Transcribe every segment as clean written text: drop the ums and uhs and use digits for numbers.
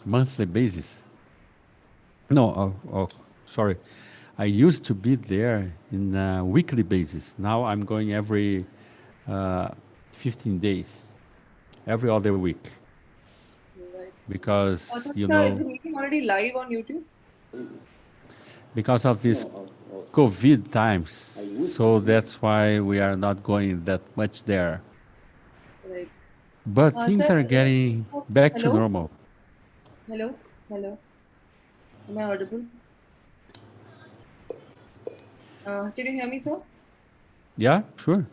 monthly basis. No, sorry. I used to be there in a weekly basis. Now I'm going every uh, 15 days, every other week, Right. because So, you sir, is know, the meeting already live on YouTube? because of these COVID times. So that's why we are not going that much there. Right. But things Sir, are getting back to hello? normal. Hello? Hello? Am I audible? Can you hear me, sir? Yeah, sure.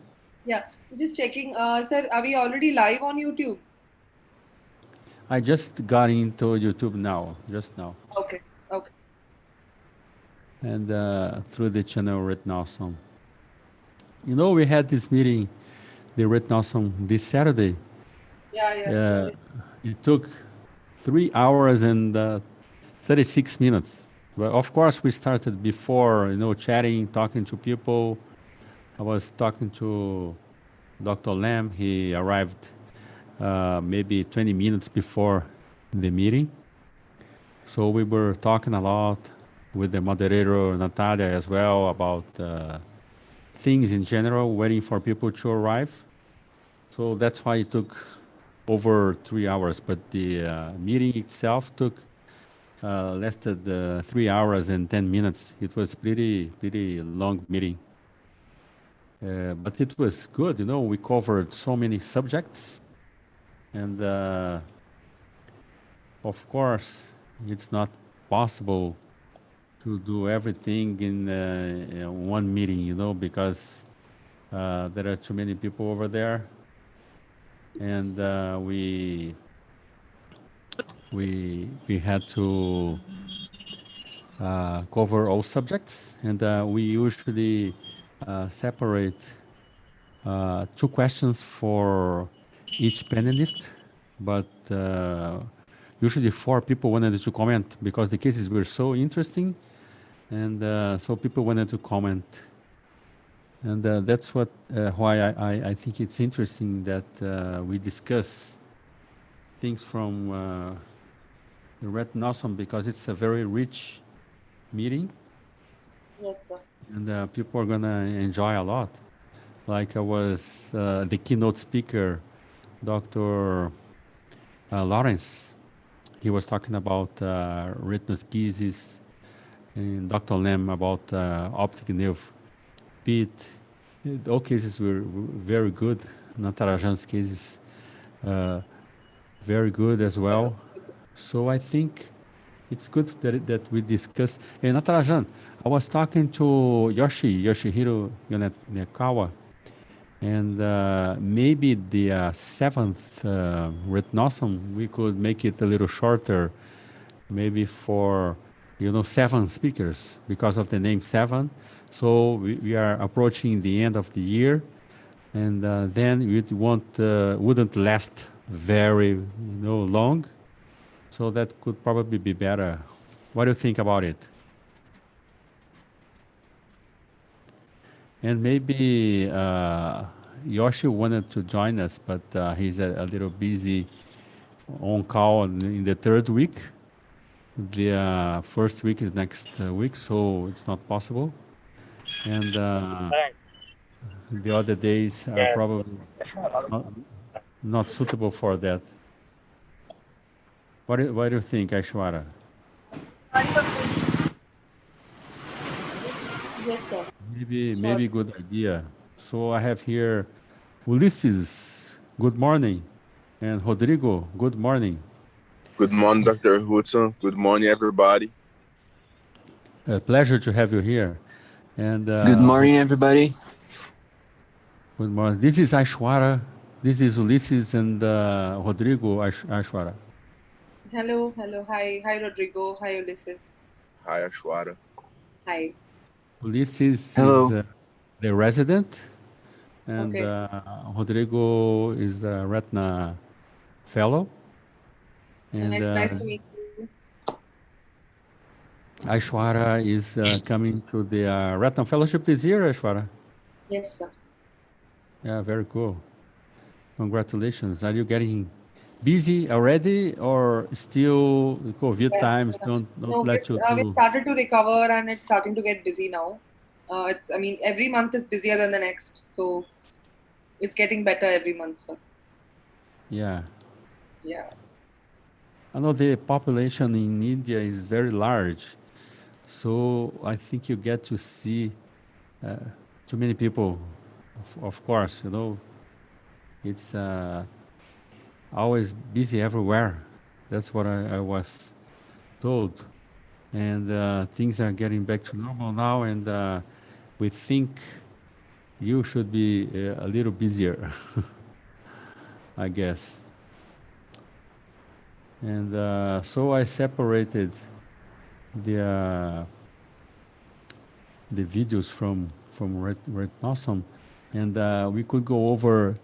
Yeah. Just checking. Sir, are we already live on YouTube? I just got into YouTube now, just now, Okay. Okay. and through the channel Retinawesome. You know, we had this meeting, the Retinawesome, this Saturday. Yeah, yeah. Uh, Sorry. it took 3 hours and 36 minutes. Well, of course, we started before, chatting, talking to people. I was talking to Dr. Lam. He arrived maybe 20 minutes before the meeting. So we were talking a lot with the moderator, Natalia, as well, about things in general, waiting for people to arrive. So that's why it took over 3 hours. But the meeting itself lasted 3 hours and 10 minutes. It was pretty long meeting. But it was good, we covered so many subjects. And of course, it's not possible to do everything in one meeting, because there are too many people over there. And we had to cover all subjects, and we usually separate two questions for each panelist, but usually four people wanted to comment because the cases were so interesting, and so people wanted to comment, and that's why I think it's interesting that we discuss things from the Red Nossum, because it's a very rich meeting, Yes, sir. and people are gonna enjoy a lot. Like I was the keynote speaker, Dr. Lawrence. He was talking about retinoschisis, and Dr. Lam about optic nerve pit. All cases were very good. Natarajan's cases, uh, very good as well. So I think it's good that we discuss. And Natarajan, I was talking to Yoshihiro Yonekawa, and maybe the seventh Retinosome, we could make it a little shorter, maybe for, seven speakers because of the name seven. So we are approaching the end of the year, and then wouldn't last very, long. So that could probably be better. What do you think about it? And maybe Yoshi wanted to join us, but he's a little busy on call in the third week. The first week is next week, so it's not possible. And Correct. the other days are Yes. probably not, not suitable for that. What do you think, Aishwara? Yes, sir. Maybe Sure. good idea. So I have here Ulysses. Good morning, and Rodrigo. Good morning. Good morning, Dr. Hudson. Good morning, everybody. A pleasure to have you here. And Good morning, everybody. good morning. This is Aishwara. This is Ulysses and Rodrigo Aishwara. Hello, hello. Hi, hi, Rodrigo. Hi, Ulysses. Hi, Ashwara. Hi. Ulysses is Hello. the resident, and Okay. Rodrigo is the Retina fellow, and Nice to meet you. Aishwara is coming to the Retina Fellowship this year. Aishwara, Yes, sir. yeah, very cool. Congratulations. Are you getting busy already, or still COVID Yes. times don't No, let you we do? started to recover and it's starting to get busy now. I mean, every month is busier than the next, so it's getting better every month. So Yeah. yeah, I know the population in India is very large, so I think you get to see uh, too many people. Of course, it's always busy everywhere. That's what I was told. And things are getting back to normal now, and we think you should be a little busier, I guess. And so I separated the uh, the videos from Retinawesome, and we could go over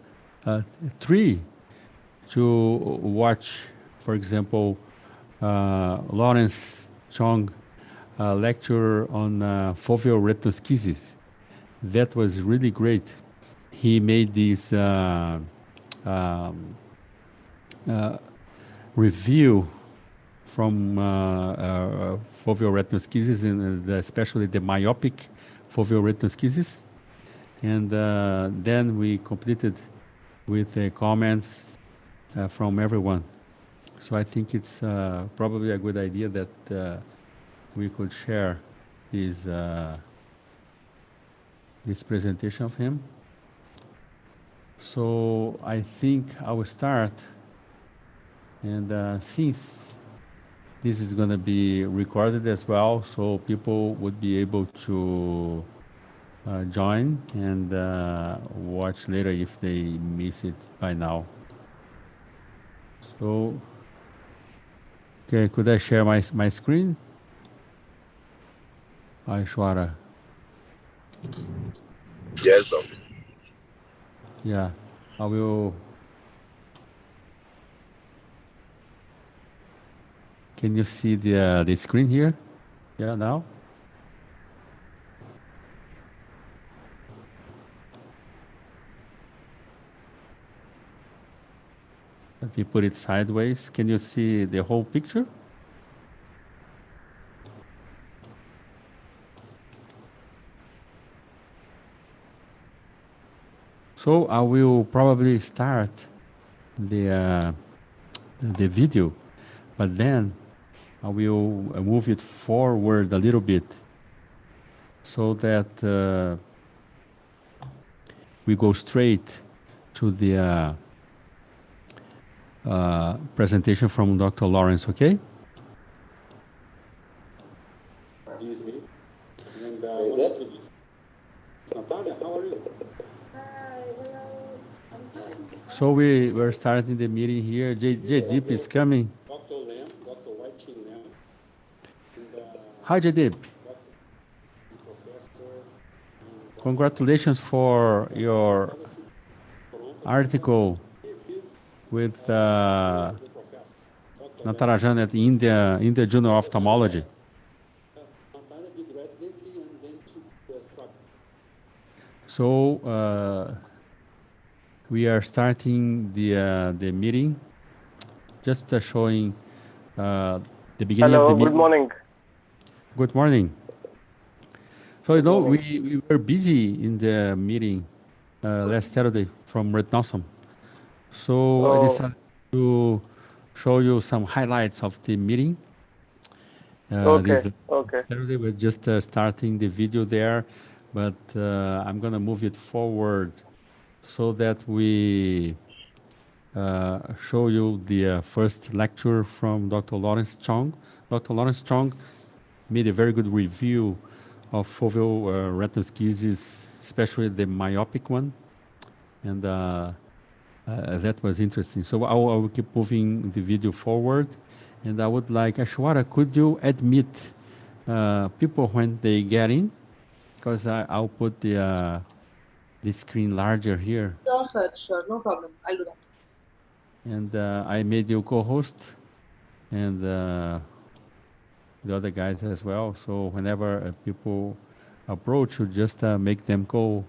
uh, three to watch. For example, Lawrence Chong lecture on foveal retinoschisis. That was really great. He made this um, uh, review from foveal retinoschisis, and especially the myopic foveal retinoschisis. And then we completed with comments from everyone. So I think it's probably a good idea that we could share this, this presentation of him. So I think I will start, and since this is going to be recorded as well, so people would be able to join and watch later if they miss it by now. So, okay, could I share my screen? Aishwara. Yes. Yeah, I will. Can you see the screen here? Yeah, now? Let me put it sideways. Can you see the whole picture? So I will probably start the video, but then I will move it forward a little bit so that we go straight to the presentation from Dr. Lawrence, okay? Excuse me. And Natalia, how are you? So we're starting the meeting here. Jaydeep is coming. Dr. Lam, Dr. White Chin Lam. Hi, Jaydeep. Congratulations for your article with Natarajan at India Journal of Ophthalmology. Natalia did residency and then she started. So we are starting the meeting, just showing the beginning of the meeting. Hello, good morning. Good morning. So we were busy in the meeting last Saturday from Retinawesome. So I decided to show you some highlights of the meeting. This Okay. Saturday we're just starting the video there, but I'm gonna move it forward so that we show you the first lecture from Dr. Lawrence Chong. Dr. Lawrence Chong made a very good review of foveal retinoschisis, especially the myopic one, and that was interesting. So I will keep moving the video forward, and I would like, Ashwara, could you admit people when they get in? Because I'll put the screen larger here. sure, sir, sure, no problem. I'll do that. And I made you co-host, and the other guys as well. So whenever people approach, you just make them go.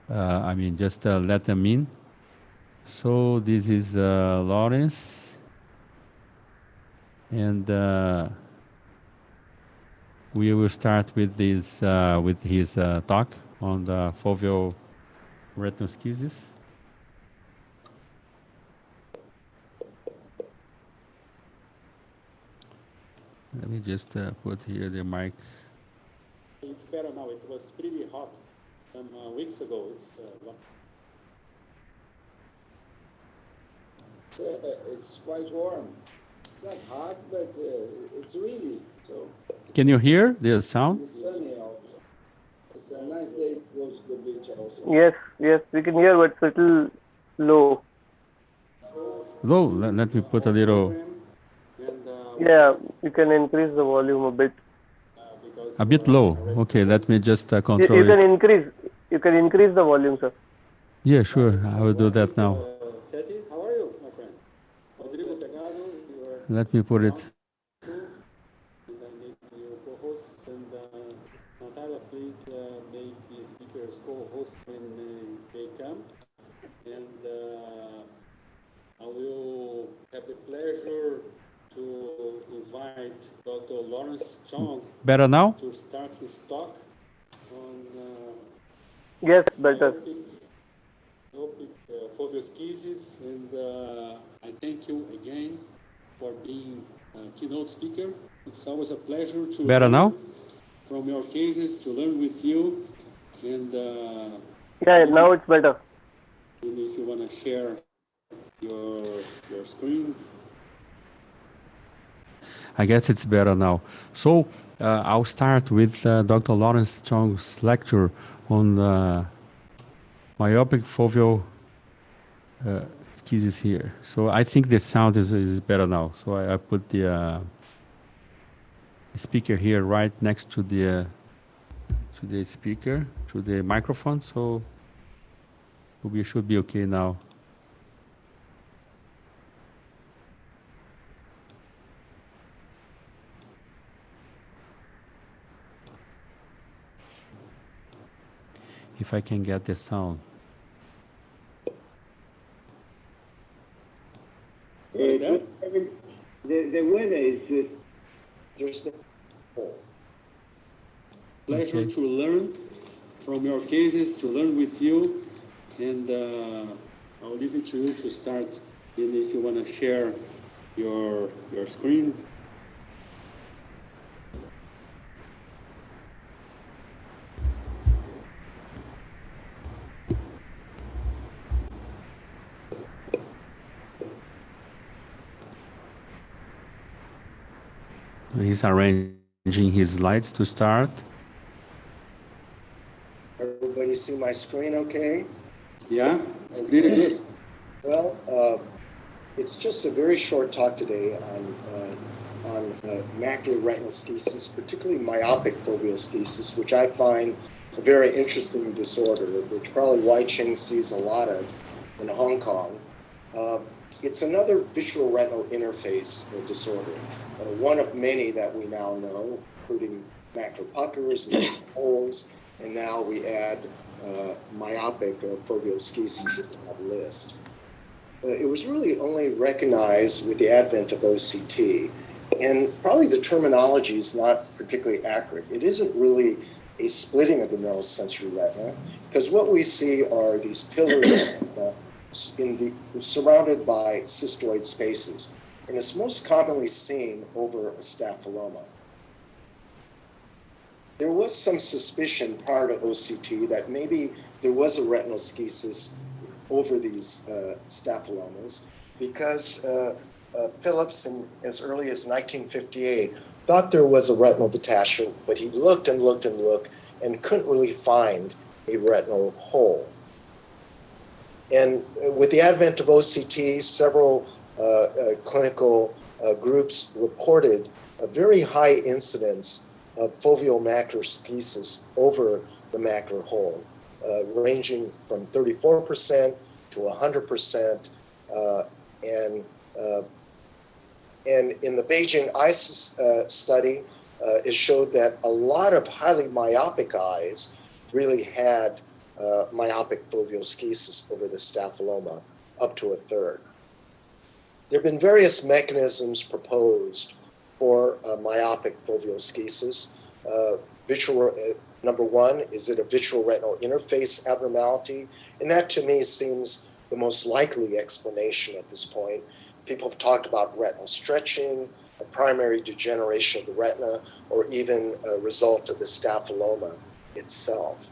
I mean, just let them in, So this is Lawrence, and we will start with this with his talk on the foveal retinoschisis. Let me just put here the mic. It's better now. It was pretty hot some weeks ago. It's quite warm. It's not hot, but it's windy. So Can you hear the sound? it's sunny also. It's a nice day to go to the beach also. Yes, yes, we can hear, but it's a little low. Low. Let me put a little. Yeah, you can increase the volume a bit. A bit low. Okay, let me just You control can it. increase the volume, sir. Yeah, sure. I will do that now. Seti, how are you, my friend? Rodrigo Pegado, you are Let me put it. and I make you co-hosts, and Natalia, please make the speakers co-host when they come, and I will have the pleasure to invite Dr. Lawrence Chong Better now? to start his talk on Yes, better. myopic foveoschisis, and I thank you again for being a keynote speaker. It's always a pleasure to Better learn now? from your cases, to learn with you, and Yeah, now it's better. if you want to share your screen. I guess it's better now. So I'll start with Dr. Lawrence Chong's lecture on myopic foveal schisis here. So I think the sound is better now. So I put the speaker here right next to the speaker, to the microphone. So we should be okay now. If I can get the sound. What is that? The weather is just Pleasure Okay. to learn from your cases, to learn with you, and I'll leave it to you to start. And if you want to share your screen. He's arranging his slides to start. everybody see my screen okay? Yeah, it's pretty good. Well, it's just a very short talk today on macular retinal schisis, particularly myopic foveal schisis, which I find a very interesting disorder, which probably Wai Ching sees a lot of in Hong Kong. It's another visual retinal interface disorder, one of many that we now know, including macular puckers and holes, and now we add myopic foveal schisis to that list. It was really only recognized with the advent of OCT, and probably the terminology is not particularly accurate. It isn't really a splitting of the neurosensory retina, because what we see are these pillars surrounded by cystoid spaces, and it's most commonly seen over a staphyloma. There was some suspicion prior to OCT that maybe there was a retinal schisis over these staphylomas, because Phillips, as early as 1958, thought there was a retinal detachment, but he looked and looked and looked and couldn't really find a retinal hole. And with the advent of OCT, several clinical groups reported a very high incidence of foveal macular schisis over the macular hole, ranging from 34% to 100%. And in the Beijing ICE study, it showed that a lot of highly myopic eyes really had myopic foveal schisis over the staphyloma up to a third. There have been various mechanisms proposed for myopic foveoschisis. Number one, is it a vitreoretinal interface abnormality? And that to me seems the most likely explanation at this point. People have talked about retinal stretching, a primary degeneration of the retina, or even a result of the staphyloma itself.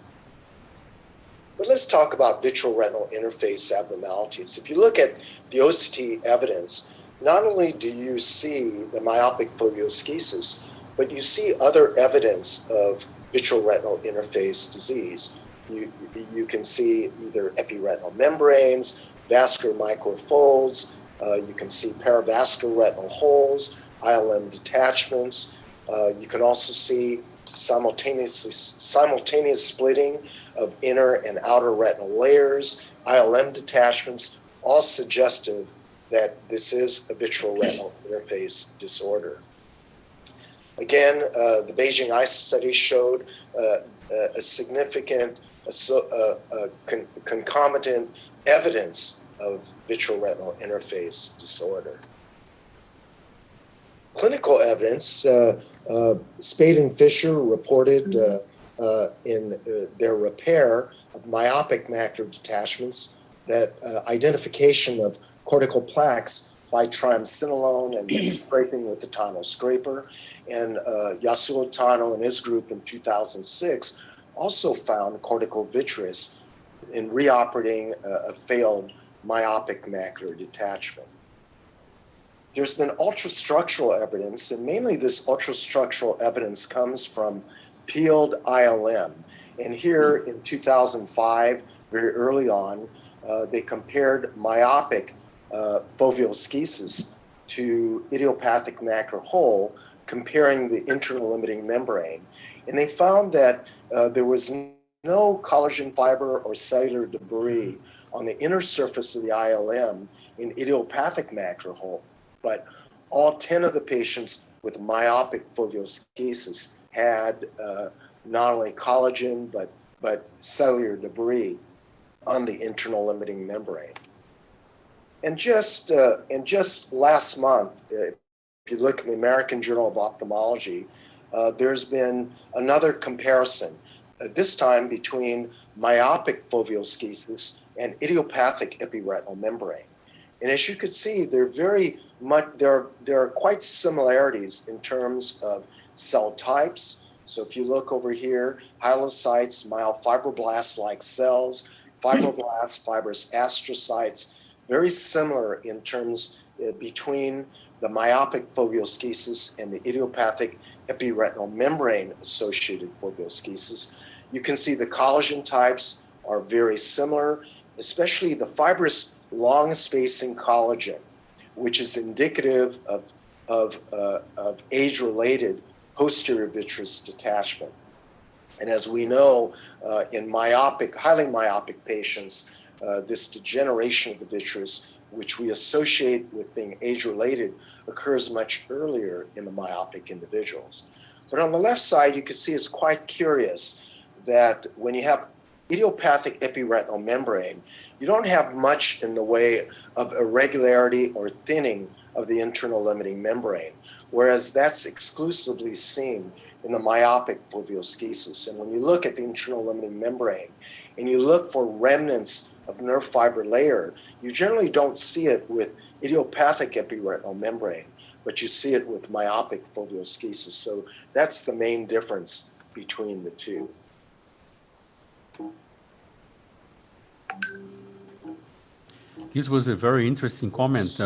But let's talk about vitreoretinal interface abnormalities. If you look at the OCT evidence, not only do you see the myopic foveoschisis, but you see other evidence of vitreoretinal interface disease. You can see either epiretinal membranes, vascular microfolds, you can see paravascular retinal holes, ILM detachments. You can also see simultaneous splitting of inner and outer retinal layers, ILM detachments, all suggestive that this is a vitreoretinal interface disorder. Again, the Beijing Eye study showed a significant concomitant evidence of vitreoretinal interface disorder. Clinical evidence, Spade and Fisher reported in their repair of myopic macular detachments that identification of cortical plaques by triamcinolone and scraping with the Tano scraper. And Yasuo Tano and his group in 2006 also found cortical vitreous in reoperating a failed myopic macular detachment. There's been ultrastructural evidence, and mainly this ultrastructural evidence comes from peeled ILM. And here in 2005, very early on, they compared myopic foveoschisis to idiopathic macular hole, comparing the internal limiting membrane. And they found that there was no collagen fiber or cellular debris on the inner surface of the ILM in idiopathic macular hole, but all 10 of the patients with myopic foveoschisis had not only collagen, but cellular debris on the internal limiting membrane. And just last month, if you look at the American Journal of Ophthalmology, there's been another comparison, this time between myopic foveoschisis and idiopathic epiretinal membrane. And as you could see, there are quite similarities in terms of cell types. So if you look over here, hyelocytes, myofibroblasts-like cells, fibroblasts, fibrous astrocytes, very similar in terms between the myopic foveoschisis and the idiopathic epiretinal membrane associated foveoschisis. You can see the collagen types are very similar, especially the fibrous long spacing collagen, which is indicative of age-related posterior vitreous detachment. And as we know, in highly myopic patients, this degeneration of the vitreous, which we associate with being age-related, occurs much earlier in the myopic individuals. But on the left side, you can see it's quite curious that when you have idiopathic epiretinal membrane, you don't have much in the way of irregularity or thinning of the internal limiting membrane, whereas that's exclusively seen in the myopic foveoschisis. And when you look at the internal limiting membrane and you look for remnants of nerve fiber layer, you generally don't see it with idiopathic epiretinal membrane, but you see it with myopic foveoschisis. So that's the main difference between the two. This was a very interesting comment.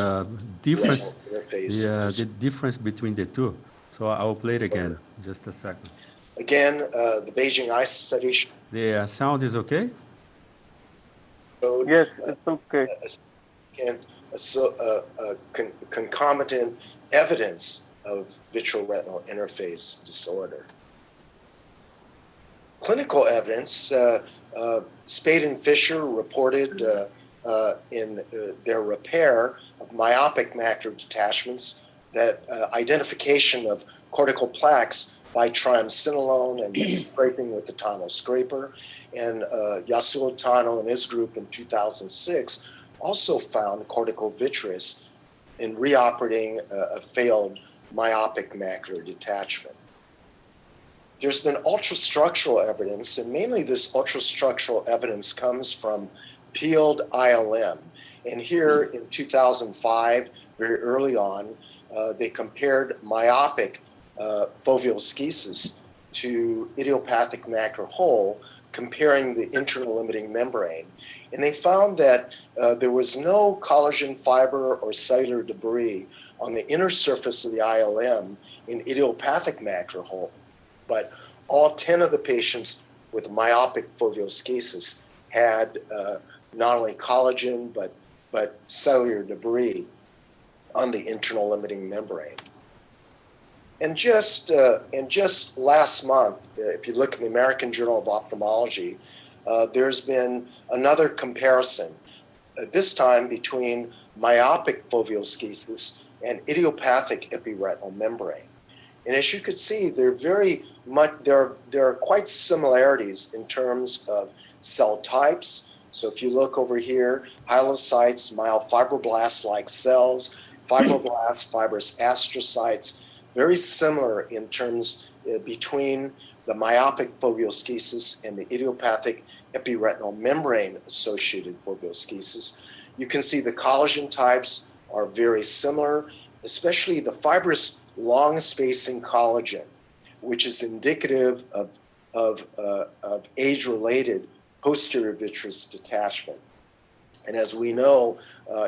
Difference, Interface. the difference between the two. So I will play it again. Just a second. Again, the Beijing Eye study The sound is okay? showed Yes, it's okay. Concomitant evidence of vitreoretinal interface disorder. Clinical evidence, Spade and Fisher reported in their repair of myopic macular detachments that identification of cortical plaques by triamcinolone and scraping with the Tano scraper. And Yasuo Tano and his group in 2006 also found cortical vitreous in reoperating a failed myopic macular detachment. There's been ultrastructural evidence, and mainly this ultrastructural evidence comes from peeled ILM. And here in 2005, very early on, they compared myopic foveal schisis to idiopathic macular hole, comparing the internal limiting membrane. And they found that there was no collagen fiber or cellular debris on the inner surface of the ILM in idiopathic macular hole, but all 10 of the patients with myopic foveal schisis had not only collagen, but cellular debris on the internal limiting membrane. And just last month, if you look in the American Journal of Ophthalmology, there's been another comparison, this time between myopic foveal schisis and idiopathic epiretinal membrane. And as you could see, there are quite similarities in terms of cell types. So if you look over here, hyelocytes, myofibroblasts-like cells, fibroblasts, fibrous astrocytes, very similar in terms between the myopic foveal schisis and the idiopathic epiretinal membrane associated foveal schisis. You can see the collagen types are very similar, especially the fibrous long spacing collagen, which is indicative of age-related posterior vitreous detachment. And as we know,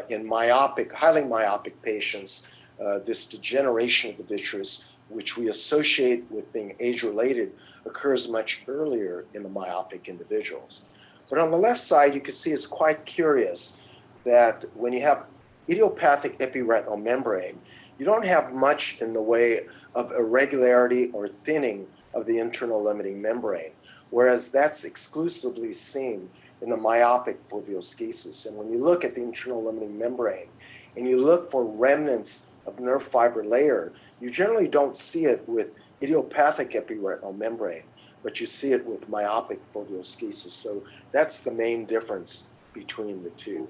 in highly myopic patients, this degeneration of the vitreous, which we associate with being age-related, occurs much earlier in the myopic individuals. But on the left side, you can see it's quite curious that when you have idiopathic epiretinal membrane, you don't have much in the way of irregularity or thinning of the internal limiting membrane, whereas that's exclusively seen in the myopic foveal schisis. And when you look at the internal limiting membrane and you look for remnants of nerve fiber layer, you generally don't see it with idiopathic epiretinal membrane, but you see it with myopic foveal schisis. So that's the main difference between the two.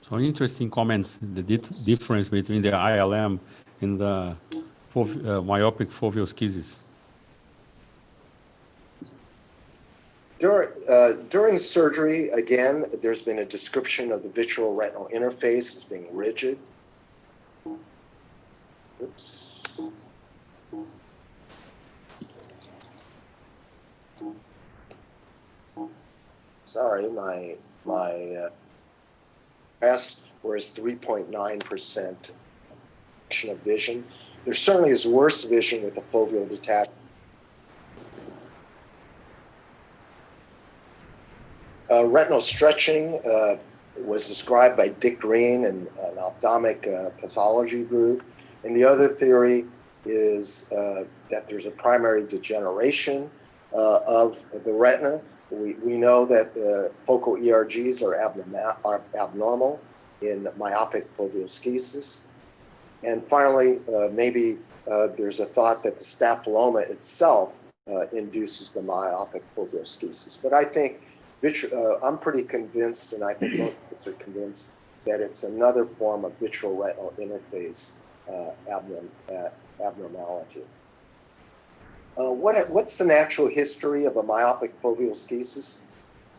So interesting comments, the difference between the ILM and the myopic foveal schisis. During surgery, again, there's been a description of the vitreoretinal interface as being rigid. Oops. Sorry, my S, whereas 3.9% of vision. There certainly is worse vision with a foveal detachment. Retinal stretching was described by Dick Green and an ophthalmic pathology group. And the other theory is that there's a primary degeneration of the retina. We know that focal ERGs are abnormal in myopic foveal schisis. And finally, maybe there's a thought that the staphyloma itself induces the myopic foveal schisis. But I think I'm pretty convinced, and I think most of us are convinced, that it's another form of vitreoretinal interface abnormality. What's the natural history of a myopic foveal schisis?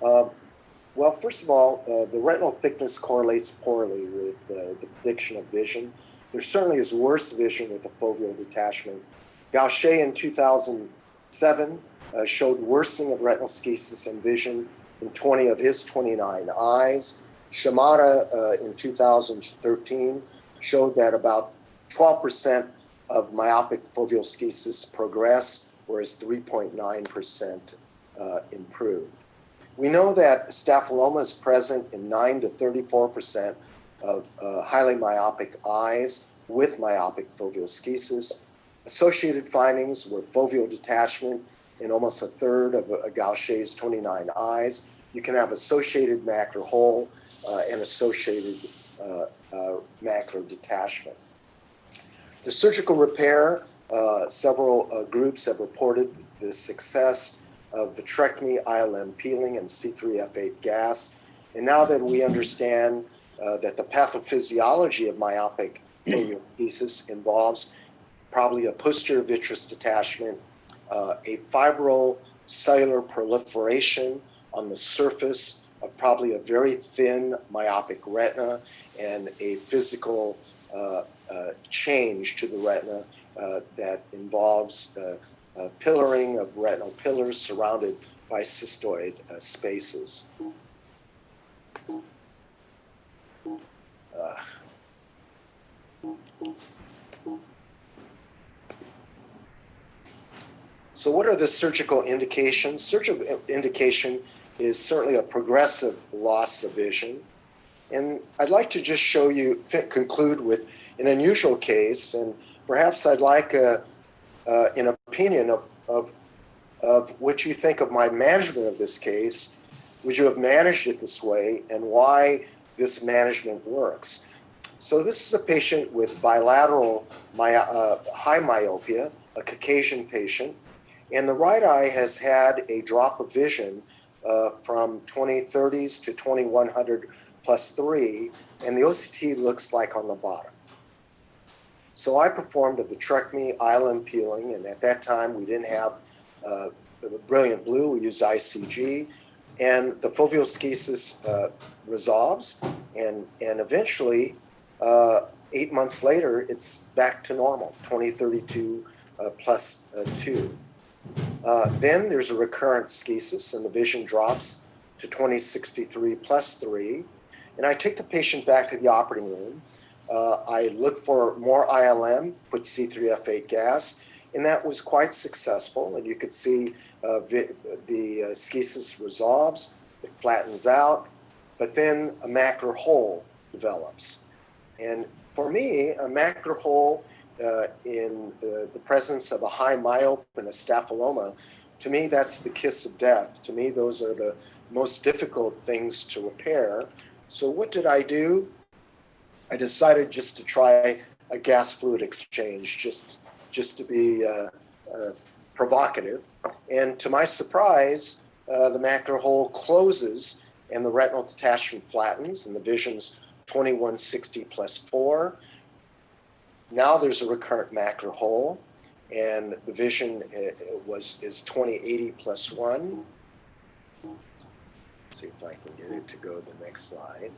Well, first of all, the retinal thickness correlates poorly with the prediction of vision. There certainly is worse vision with a foveal detachment. Gaucher in 2007 showed worsening of retinal schisis and vision in 20 of his 29 eyes. Shimada in 2013 showed that about 12% of myopic foveal schisis progress, whereas 3.9% improved. We know that staphyloma is present in 9 to 34% of highly myopic eyes with myopic foveal schisis. Associated findings were foveal detachment in almost a third of Gaucher's 29 eyes. You can have associated macular hole and associated macular detachment. The surgical repair, several groups have reported the success of vitrectomy, ILM peeling, and C3F8 gas. And now that we understand that the pathophysiology of myopic foveosclerosis involves probably a posterior vitreous detachment, a fibrocellular proliferation on the surface of probably a very thin myopic retina, and a physical change to the retina that involves pillaring of retinal pillars surrounded by cystoid spaces. So what are the surgical indications? Surgical indication is certainly a progressive loss of vision. And I'd like to just show you, conclude with an unusual case, and perhaps I'd like an opinion of what you think of my management of this case. Would you have managed it this way, and why this management works? So this is a patient with bilateral high myopia, a Caucasian patient, and the right eye has had a drop of vision from 20/30s to 2100 plus 3, and the OCT looks like on the bottom. So I performed a vitrectomy, ILM peeling, and at that time we didn't have brilliant blue, we used ICG, and the foveosclerosis resolves, and eventually 8 months later it's back to normal, 20/32 plus 2. Then there's a recurrent schisis, and the vision drops to 20/63 plus 3. And I take the patient back to the operating room. I look for more ILM, put C3F8 gas, and that was quite successful. And you could see the schisis resolves, it flattens out, but then a macular hole develops. And for me, a macular hole in the presence of a high myope and a staphyloma, to me, that's the kiss of death. To me, those are the most difficult things to repair. So what did I do? I decided just to try a gas fluid exchange, just to be provocative. And to my surprise, the macular hole closes and the retinal detachment flattens, and the vision's 21/60 plus 4. Now there's a recurrent macular hole, and the vision is 20/80 plus 1. Let's see if I can get it to go to the next slide.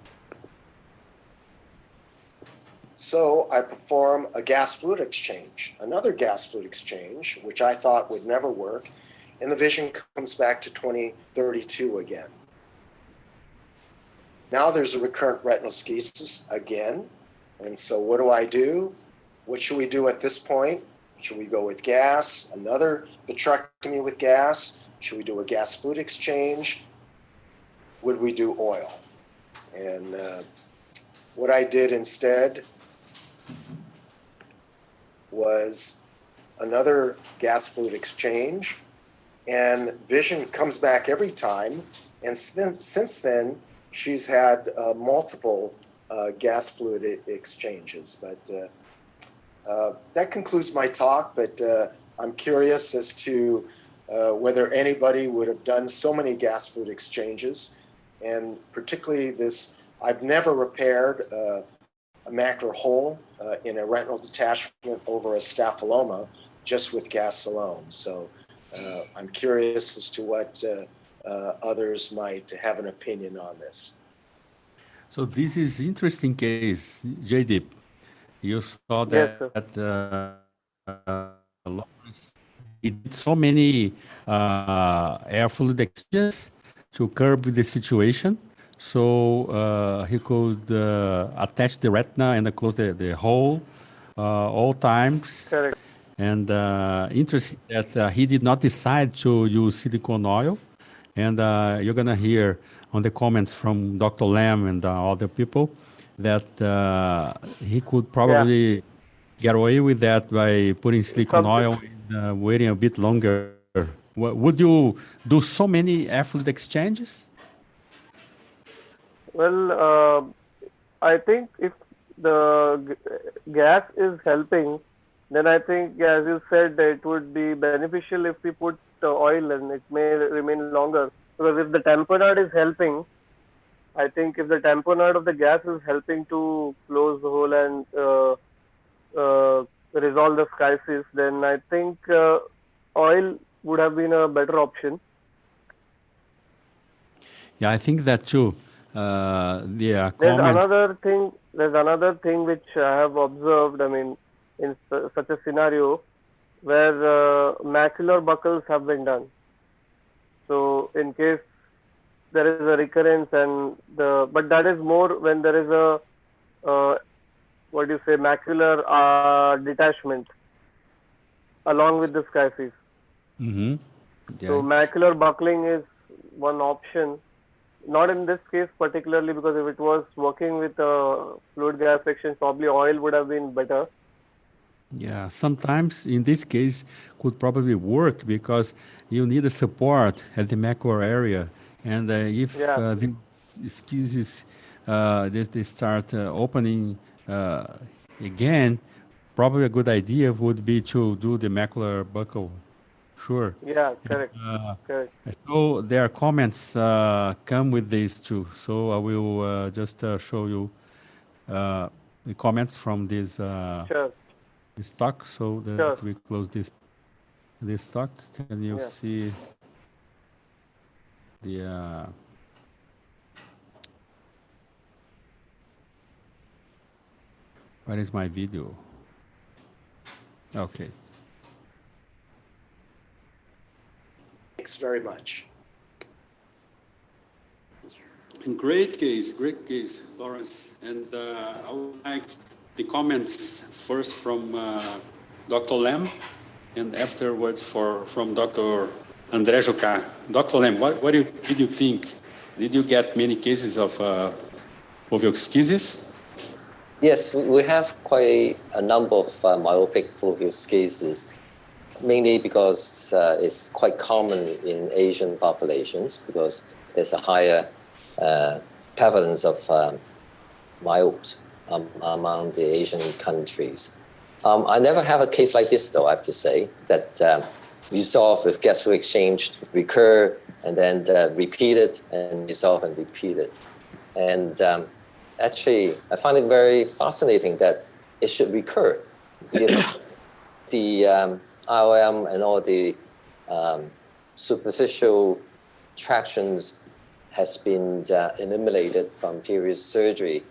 So I perform a gas fluid exchange, another gas fluid exchange, which I thought would never work, and the vision comes back to 20/32 again. Now there's a recurrent retinal schisis again, and so what do? What should we do at this point? Should we go with gas, another vitrectomy with gas? Should we do a gas fluid exchange? Would we do oil? And what I did instead was another gas fluid exchange, and vision comes back every time. And since then, she's had multiple gas fluid exchanges. But that concludes my talk, but I'm curious as to whether anybody would have done so many gas fluid exchanges, and particularly this, I've never repaired a macular hole in a retinal detachment over a staphyloma just with gas alone. So I'm curious as to what others might have an opinion on this. So this is interesting case, JD. You saw Yes, that sir. Lawrence, he did so many air fluid exchanges to curb the situation. So he could attach the retina and close the hole all times. Correct. And interesting that he did not decide to use silicone oil. And you're going to hear on the comments from Dr. Lam and other people that he could probably get away with that by putting silicone oil and waiting a bit longer. Would you do so many air fluid exchanges? Well, I think if the gas is helping, then I think, as you said, it would be beneficial if we put oil and it may remain longer. Because if the tamponade is helping, I think if the tamponade of the gas is helping to close the hole and resolve the schisis, then I think oil would have been a better option. Yeah, I think that too. There's Comment. another thing which I have observed. I mean, in such a scenario where macular buckles have been done. So in case there is a recurrence but that is more when there is a what do you say, macular detachment along with the schisis. Mm-hmm. Yeah. So macular buckling is one option. Not in this case particularly, because if it was working with fluid gas exchange, probably oil would have been better. Yeah, sometimes in this case could probably work because you need a support at the macular area, and if the schisis they start opening again, probably a good idea would be to do the macular buckle. Sure. Yeah, correct. Correct. So there are comments come with this too. So I will just show you the comments from this. Sure. This talk, so that we close this talk. Can you see the where is my video? Okay. Thanks very much. Great case, Lawrence. And I would like the comments first from Dr. Lam, and afterwards from Dr. André Jocá. Dr. Lam, what did you think? Did you get many cases of foveoschisis? Yes, we have quite a number of myopic foveoschisis, mainly because it's quite common in Asian populations because there's a higher prevalence of myopes among the Asian countries. I never have a case like this, though, I have to say, that resolve with gastric exchange, recur, and then repeated, and resolve and repeated. And actually, I find it very fascinating that it should recur. You know, the IOM and all the superficial tractions has been eliminated from previous surgery,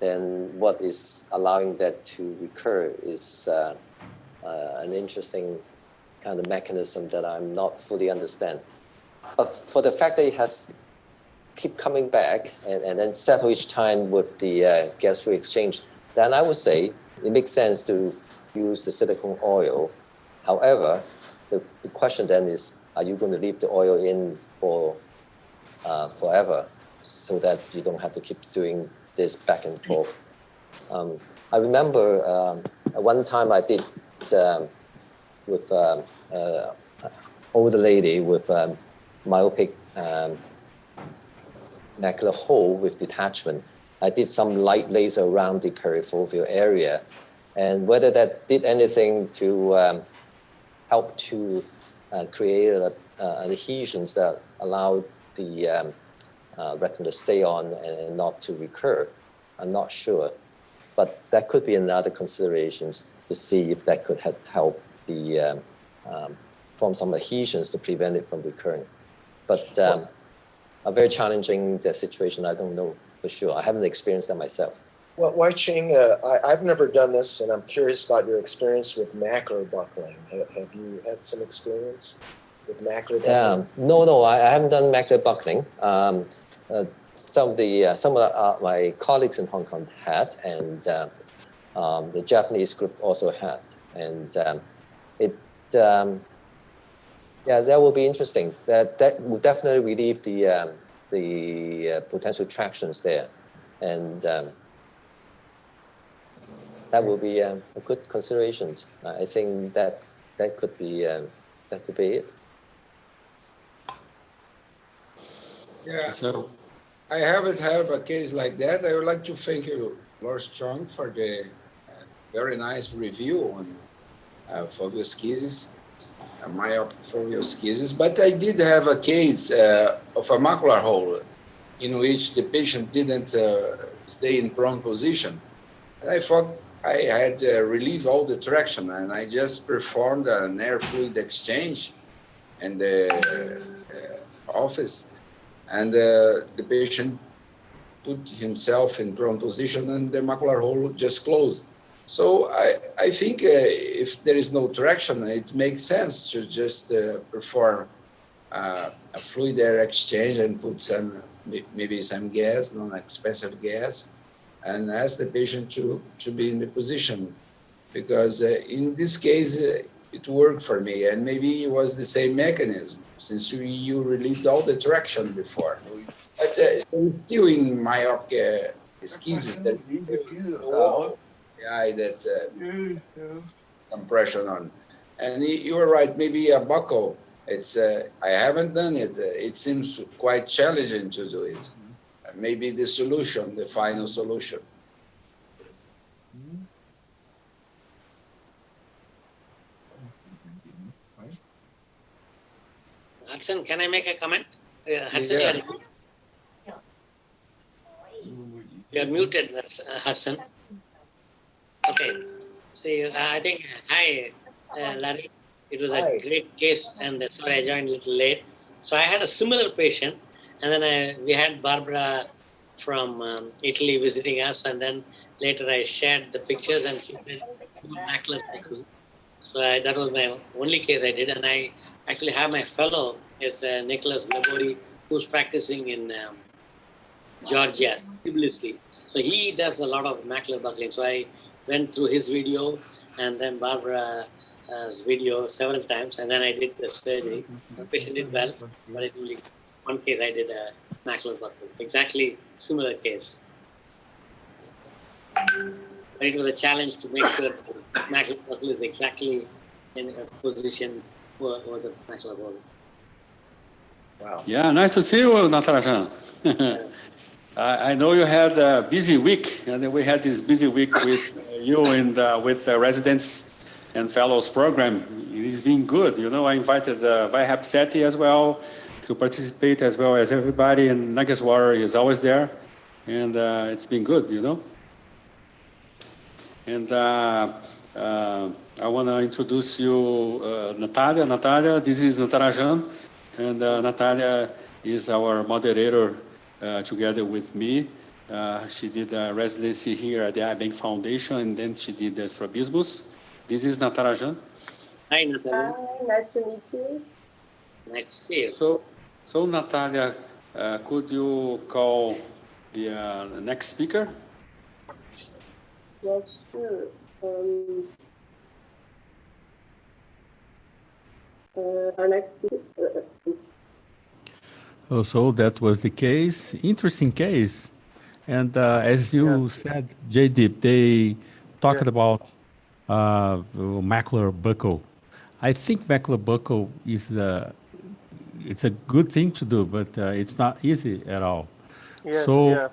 then what is allowing that to recur is an interesting kind of mechanism that I'm not fully understand. But for the fact that it has keep coming back and then settle each time with the gastric exchange, then I would say it makes sense to use the silicone oil. However, the question then is, are you going to leave the oil in for forever so that you don't have to keep doing this back and forth? I remember one time I did with older lady with myopic macular hole with detachment. I did some light laser around the perifoveal area, and whether that did anything to help to create adhesions that allowed the retina to stay on and not to recur, I'm not sure. But that could be another considerations to see if that could help the form some adhesions to prevent it from recurring. But a very challenging situation, I don't know for sure. I haven't experienced that myself. Well, Wai Ching, I've never done this, and I'm curious about your experience with macular buckling. Have you had some experience with macular buckling? No, I haven't done macular buckling. Some of my colleagues in Hong Kong had, and the Japanese group also had, and that will be interesting. That will definitely relieve the potential tractions there, and that will be a good consideration. I think that could be it. Yeah. So I haven't had a case like that. I would like to thank you, Lord Strong, for the very nice review on foveoschisis. myopic foveoschisis, but I did have a case of a macular hole in which the patient didn't stay in prone position. And I thought I had relieved all the traction, and I just performed an air fluid exchange in the office, and the patient put himself in prone position, and the macular hole just closed. So I think if there is no traction, it makes sense to just perform a fluid air exchange and put some, maybe some gas, non-expensive gas, and ask the patient to be in the position. Because in this case, it worked for me, and maybe it was the same mechanism since you relieved all the traction before. But it's still in myopic schisis that eye that some pressure on. And you were right, maybe a buccal. It's I haven't done it. It seems quite challenging to do it. Maybe the solution, the final solution. Hudson, can I make a comment? Hudson, Yeah. you're muted, Hudson. Okay. See, I think, hi, Larry. It was a great case, and sorry I joined a little late. So I had a similar patient, and then we had Barbara from Italy visiting us, and then later I shared the pictures, and she said, macular buckle. So that was my only case I did, and I actually have my fellow, it's Nicholas Labori, who's practicing in Georgia, Tbilisi. So he does a lot of macular buckling. So I went through his video and then Barbara's video several times, and then I did the surgery. The patient did well, but in only one case I did a macular buckle. Exactly similar case. But it was a challenge to make sure the macular buckle is exactly in a position for the macular hole. Wow. Yeah, nice to see you, Natarajan. I know you had a busy week, and we had this busy week with you and with the residents and fellows program. It's been good. You know, I invited Vaihap Sethi as well to participate as well as everybody, and Nageswarar is always there, and it's been good, you know. And I want to introduce you, Natalia. Natalia, this is Natarajan, and Natalia is our moderator together with me. She did a residency here at the iBank Foundation, and then she did the strabismus. This is Natarajan. Hi, Natalia. Hi, nice to meet you. Nice to see you. So Natalia, could you call the next speaker? Yes, sure. Our next speaker. Oh, so that was the case. Interesting case. And as you said, JD, they talked about macular buckle. I think macular buckle is it's a good thing to do, but it's not easy at all. Yes, So yeah.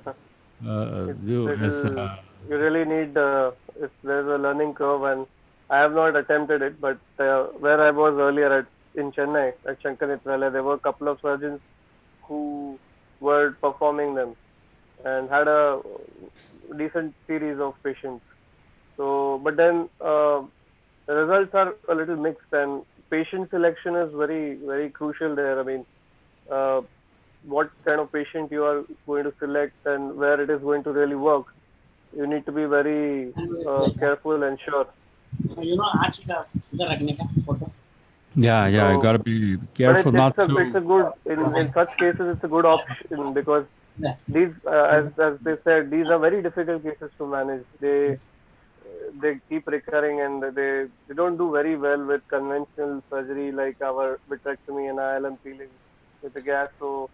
you really need, if there's a learning curve, and I have not attempted it, but where I was earlier in Chennai, at Shankar Nitralaya, there were a couple of surgeons who were performing them and had a decent series of patients. So, but then the results are a little mixed, and patient selection is very, very crucial there. I mean, what kind of patient you are going to select and where it is going to really work. You need to be very careful and sure. Yeah, So, you gotta be careful not to. It's a good in such cases. It's a good option because these, as they said, these are very difficult cases to manage. They keep recurring, and they don't do very well with conventional surgery like our vitrectomy and ILM peeling with the gas. So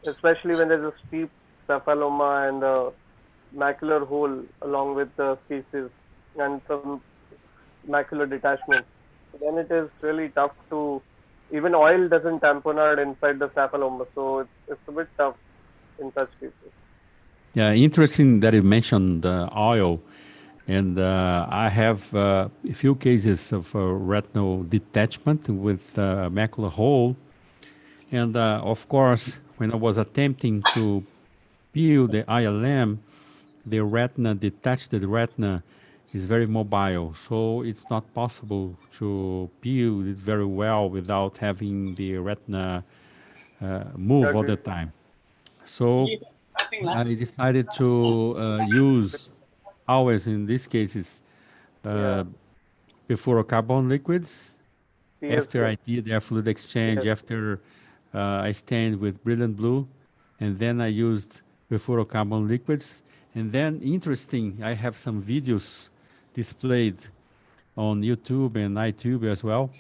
especially when there's a steep cephaloma and a macular hole along with the schisis and some macular detachment, then it is really tough to, even oil doesn't tamponade inside the cephaloma, so it's a bit tough in such cases. Yeah, interesting that you mentioned the oil. And I have a few cases of retinal detachment with macular hole. And of course, when I was attempting to peel the ILM, the retina, detached retina, is very mobile. So it's not possible to peel it very well without having the retina move all the Agreed. time. So I decided to use always in these cases Yeah. uh, before carbon liquids. After PFCL. I did air fluid exchange, Yes. after I stained with brilliant blue, and then I used perfluorocarbon liquids. And then, interesting, I have some videos displayed on YouTube and iTube as well.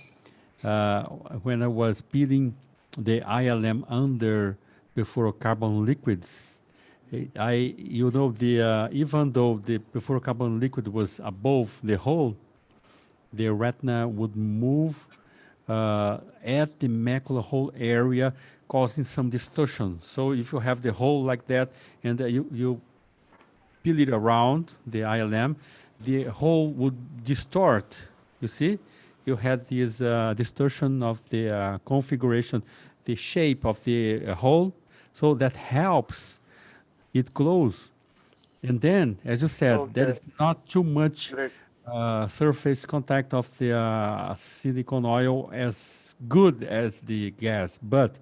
Uh, when I was peeling the ILM under perfluorocarbon liquids, you know, even though the perfluorocarbon liquid was above the hole, the retina would move at the macular hole area, causing some distortion. So if you have the hole like that and you peel it around the ILM, the hole would distort. You see, you had this distortion of the configuration, the shape of the hole, so that helps it close. And then, as you said, there Okay. is not too much Great. surface contact of the silicone oil as good as the gas. But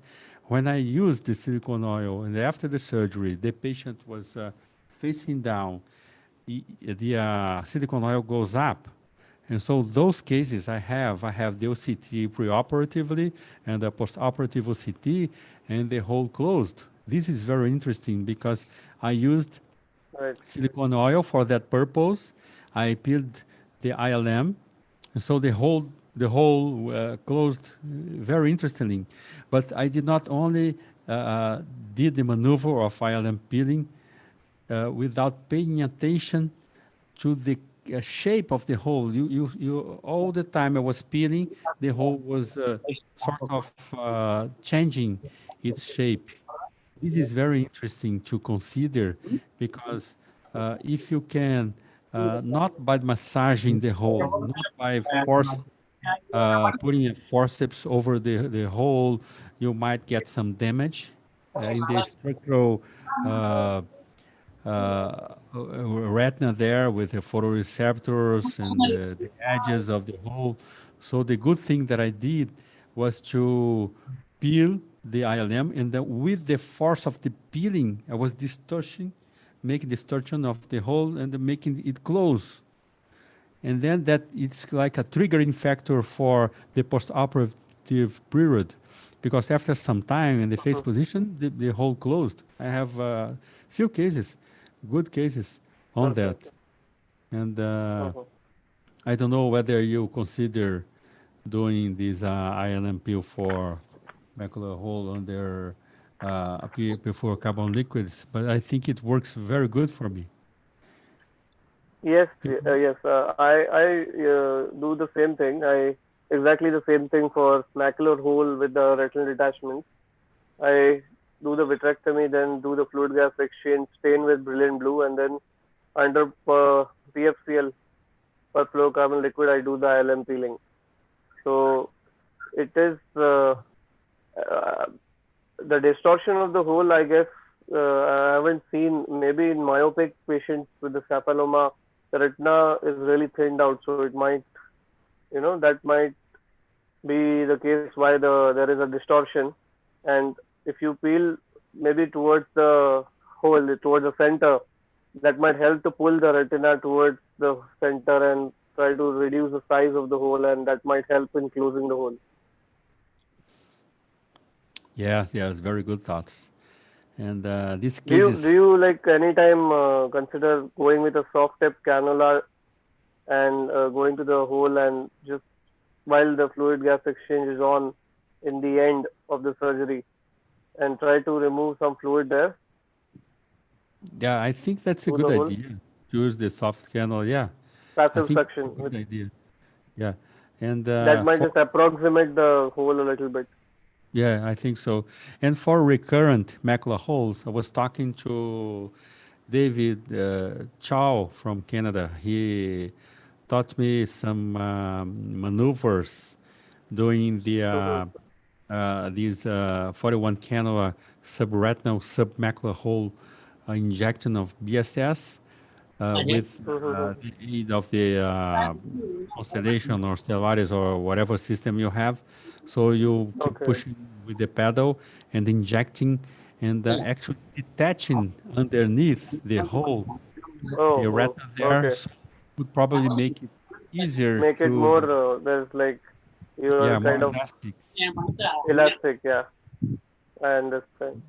when I used the silicone oil and after the surgery, the patient was facing down, the silicone oil goes up. And so those cases I have the OCT preoperatively and the postoperative OCT and the hole closed. This is very interesting because I used Right. silicone oil for that purpose. I peeled the ILM, and so the whole closed very interestingly. But I did not only did the maneuver of ILM peeling without paying attention to the shape of the hole. You all the time I was peeling, the hole was sort of changing its shape. This is very interesting to consider because if you can, not by massaging the hole, not by putting a forceps over the hole, you might get some damage in the structural uh, retina there with the photoreceptors and the edges of the hole. So the good thing that I did was to peel the ILM, and then with the force of the peeling, I was making distortion of the hole and then making it close. And then that it's like a triggering factor for the postoperative period, because after some time in the face position, the hole closed. I have few cases, good cases on that. Perfect. And Uh-huh. I don't know whether you consider doing this ILM peel for macular hole under before carbon liquids, but I think it works very good for me. Yes, yes. I do the same thing. I exactly the same thing for macular hole with the retinal detachment. I do the vitrectomy, then do the fluid gas exchange, stain with brilliant blue, and then under PFCL per fluorocarbon liquid, I do the ILM peeling. So it is uh, the distortion of the hole. I guess I haven't seen. Maybe in myopic patients with the sapaloma, the retina is really thinned out, so it might, that might be the case why there is a distortion. And if you peel maybe towards the hole, towards the center, that might help to pull the retina towards the center and try to reduce the size of the hole, and that might help in closing the hole. Yes, yes, very good thoughts. And these Do cases, you like anytime consider going with a soft tip cannula and going to the hole and just while the fluid gas exchange is on in the end of the surgery and try to remove some fluid there yeah, I think that's a through the good hole? idea. Use the soft candle. Yeah, I Passive think it's suction a with good idea. Yeah, and that might just approximate the hole a little bit. yeah, I think so. And for recurrent macular holes, I was talking to David Chow from Canada. He taught me some maneuvers doing the these 41 cannula subretinal submacular hole injection of BSS with the aid of the Constellation or Stellaris or whatever system you have. So you keep Okay. pushing with the pedal and injecting and actually detaching underneath the hole, the Oh, retina oh, there. okay. So would probably make it easier Make it to, more, there's like, you're yeah, more kind of elastic. elastic, yeah. I understand.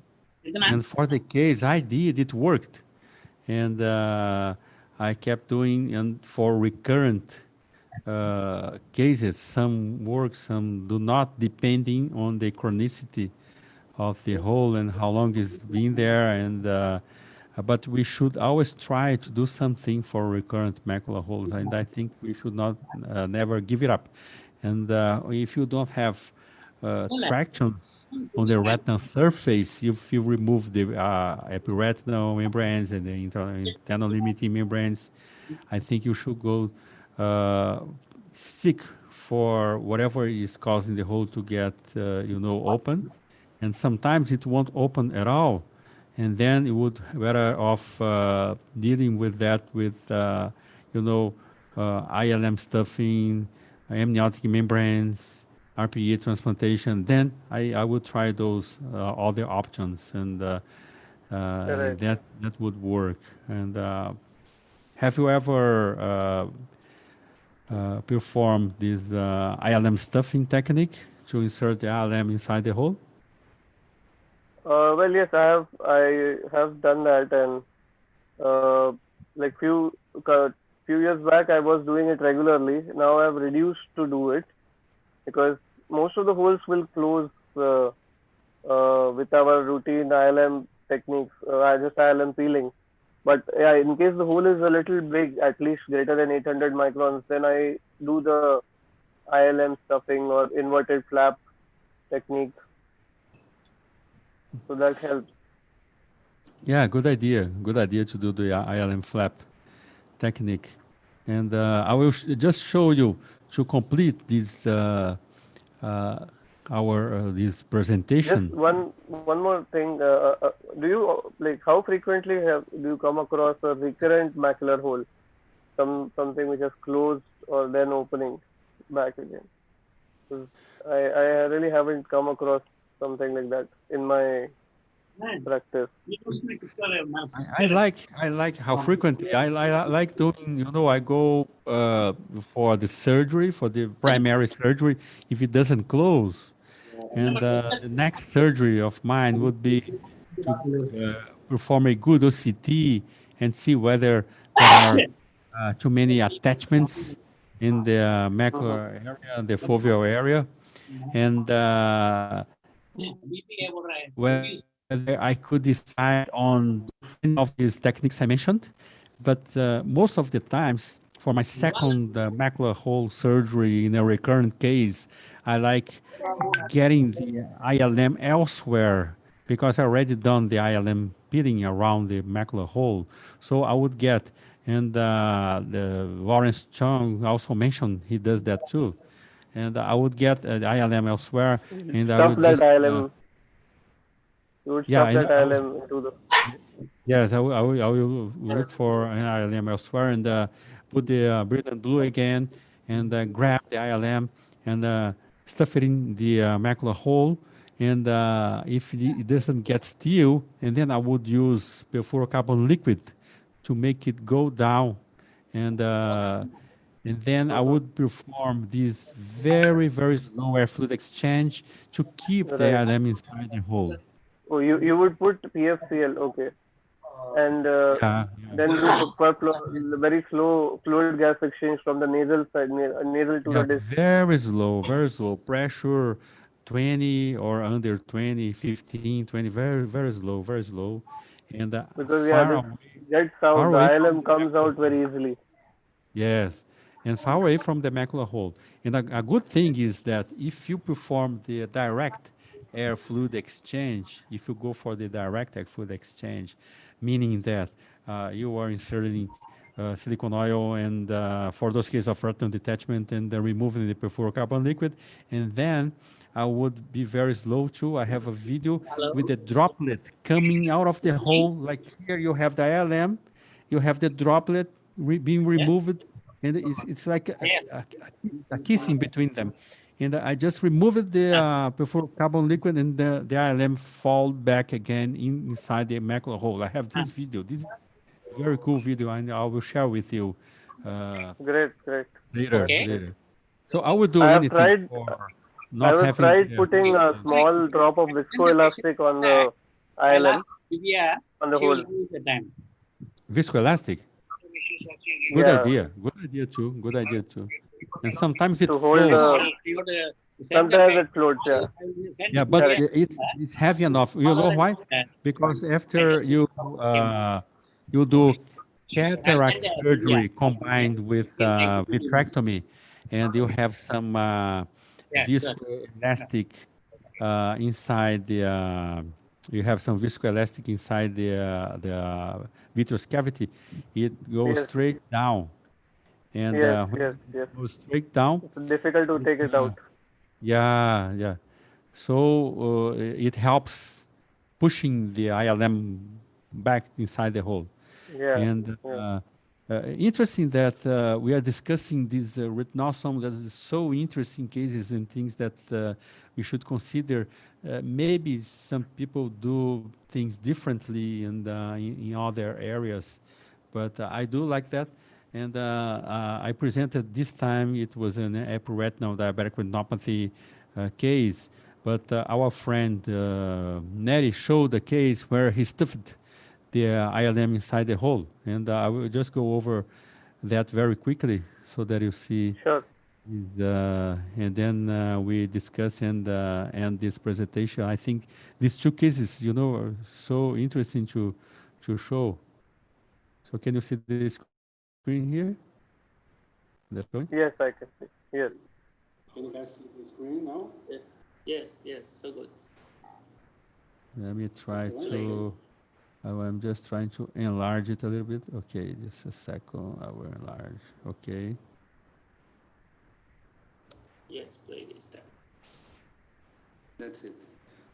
And for the case I did, it worked. And I kept doing, and for recurrent cases, some work, some do not, depending on the chronicity of the hole and how long it's been there. And but we should always try to do something for recurrent macular holes, and I think we should not never give it up. And if you don't have tractions on the retinal surface, if you remove the epiretinal membranes and the internal limiting membranes, I think you should go uh, seek for whatever is causing the hole to get, open. And sometimes it won't open at all. And then you would better off dealing with that with, ILM stuffing, amniotic membranes, RPE transplantation. Then I would try those other options, and Right. that would work. And have you ever performed this ILM stuffing technique to insert the ILM inside the hole? Well, yes, I have done that, and uh, like few years back, I was doing it regularly. Now I've reduced to do it because most of the holes will close with our routine ILM techniques, just ILM peeling. But yeah, in case the hole is a little big, at least greater than 800 microns, then I do the ILM stuffing or inverted flap technique. So that helps. Yeah, good idea. Good idea to do the ILM flap technique. And I will just show you to complete this uh, our this Just presentation. one more thing. Do you like how frequently do you come across a recurrent macular hole? Something which has closed or then opening back again. 'Cause I really haven't come across something like that in my practice. I like how frequently I like doing. I go for the surgery, for the primary surgery. If it doesn't close, and the next surgery of mine would be to perform a good OCT and see whether there are too many attachments in the macular area, the foveal area, and whether I could decide on any of these techniques I mentioned. But most of the times, for my second macular hole surgery in a recurrent case, I like getting the ILM elsewhere because I already done the ILM pitting around the macular hole. So I would get, and the Lawrence Chung also mentioned he does that too. And I would get the ILM elsewhere, and I Stuff would that just, ILM. You would yeah, stuff and that I was, ILM into the. yes, I will look for an ILM elsewhere and put the brilliant blue again and grab the ILM and stuff it in the macular hole. And if it doesn't get steel, and then I would use perfluorocarbon liquid to make it go down. And then I would perform this very, very slow air fluid exchange to keep the Right. ILM inside the hole. Oh, you would put PFCL, okay, and Yeah, then do very slow fluid gas exchange from the nasal side, nasal to the yeah, disc, very slow. Pressure 20 or under 20, 15, 20, very, very slow, very slow. And because yeah, this gets far out. The away from ILM the comes macular out hole. very easily. Yes, and far away from the macular hole. And a good thing is that if you perform the direct air fluid exchange, if you go for the direct air fluid exchange, meaning that you are inserting silicone oil and for those cases of retinal detachment and removing the perfluorocarbon liquid. And then I would be very slow too. I have a video Hello? with a droplet coming out of the hole. Like here you have the ILM, you have the droplet being Yes. removed, and it's like Yes. a kissing between them. And I just removed the perfluorocarbon liquid, and the ILM fall back again inside the macula hole. I have this video. This is a very cool video, and I will share with you Great, great. later. Okay. Later. So I would do I have anything tried. for I not have having tried putting a small drop of viscoelastic on the I'll ILM ask Divya, on the she will hole. use the time. viscoelastic. Good Yeah, idea. Good idea too. Good idea too. And sometimes it to hold flows. sometimes it floats. Yeah, Yeah, but correct. it's heavy enough. You know why? Because after you do cataract surgery combined with vitrectomy, and you have some viscoelastic inside the you have some viscoelastic inside the vitreous cavity, it goes Yes, straight down, and yes, when yes, it yes. goes straight down, It's difficult to it, take it out. yeah, yeah. So it helps pushing the ILM back inside the hole. Yeah, And yeah. interesting that we are discussing these retinawesome. That is so interesting cases and things that we should consider. Maybe some people do things differently and in other areas, but I do like that. And I presented this time. It was an epiretinal diabetic retinopathy case, but our friend Neri showed a case where he stuffed the ILM inside the hole. And I will just go over that very quickly so that you see. Sure. And then we discuss and end this presentation. I think these two cases, are so interesting to show. So can you see the screen here? That's going? Yes, I can see. Yes. Can you guys see the screen now? Yes, yes, so good. Let me try to. I'm just trying to enlarge it a little bit. Okay, just a second. I will enlarge. Okay. Yes, play this time. That's it.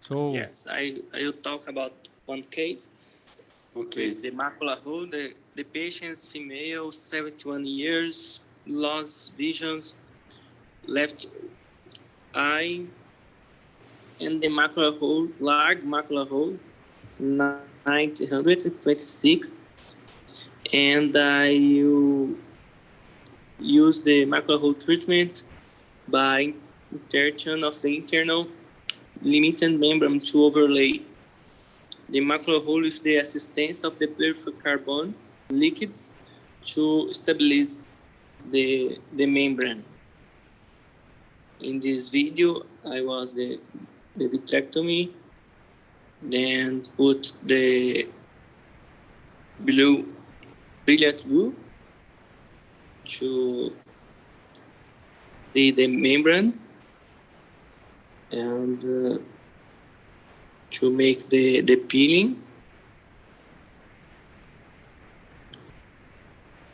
So Yes, I will talk about one case. Okay. With the macula hole, the patient's female, 71 years, lost visions, left eye, and the macula hole, large macula hole, 926, and I use the macula hole treatment by insertion of the internal limited membrane to overlay the macula hole with the assistance of the perfluorocarbon liquids to stabilize the membrane. In this video, I was the vitrectomy, then put the brilliant blue to see the membrane and to make the peeling